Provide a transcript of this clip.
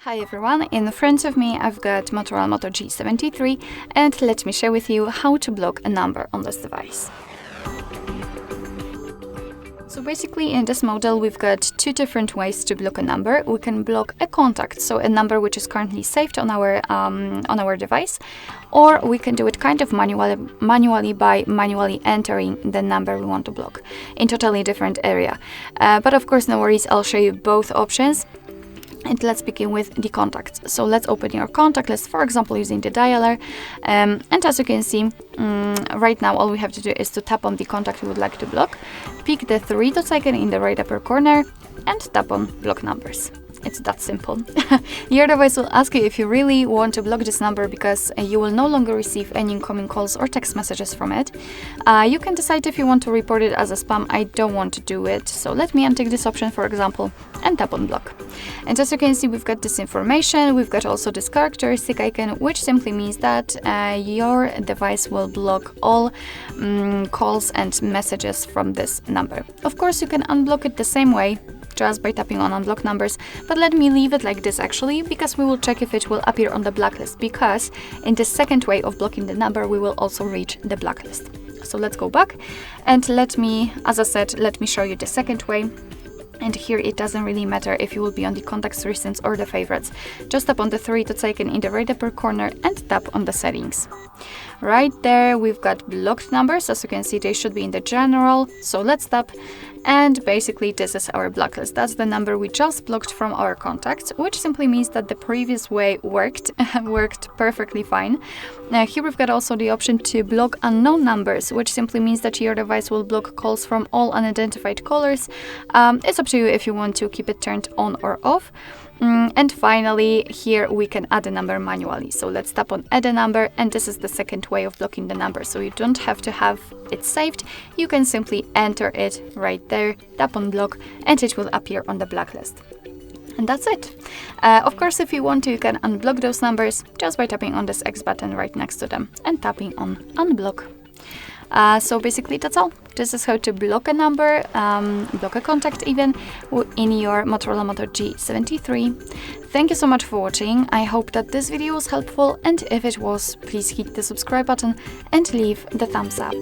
Hi everyone, in front of me I've got Motorola Moto G73 and let me share with you how to block a number on this device. So basically in this model we've got two different ways to block a number. We can block a contact, so a number which is currently saved on our device, or we can do it kind of manually by manually entering the number we want to block in totally different area. But of course no worries, I'll show you both options. And let's begin with the contacts. So let's open your contact list, for example, using the dialer. And as you can see, right now all we have to do is to tap on the contact we would like to block, pick the three dots icon in the right upper corner, and tap on block numbers. It's that simple. Your device will ask you if you really want to block this number because you will no longer receive any incoming calls or text messages from it. You can decide if you want to report it as a spam. I don't want to do it, so let me untick this option, for example, and tap on block. And as you can see, we've got this information. We've got also this characteristic icon, which simply means that your device will block all calls and messages from this number. Of course, you can unblock it the same way, just by tapping on unblock numbers, but let me leave it like this actually, because we will check if it will appear on the blacklist, because in the second way of blocking the number we will also reach the blacklist. So let's go back and let me show you the second way. And here it doesn't really matter if you will be on the contacts, recents or the favorites. Just tap on the three dots icon in the right upper corner and tap on the settings. Right there we've got blocked numbers. As you can see, they should be in the general. So let's tap, and basically this is our blacklist. That's the number we just blocked from our contacts, which simply means that the previous way worked perfectly fine. Here we've got also the option to block unknown numbers, which simply means that your device will block calls from all unidentified callers. It's up to you if you want to keep it turned on or off. And finally, here we can add a number manually. So let's tap on add a number, and this is the second way of blocking the number. So you don't have to have it saved. You can simply enter it right there, tap on block, and it will appear on the blacklist. And that's it. Of course, if you want to, you can unblock those numbers just by tapping on this X button right next to them and tapping on unblock. So basically that's all. This is how to block a number, block a contact even, in your Motorola Moto G73. Thank you so much for watching. I hope that this video was helpful, and if it was, please hit the subscribe button and leave the thumbs up.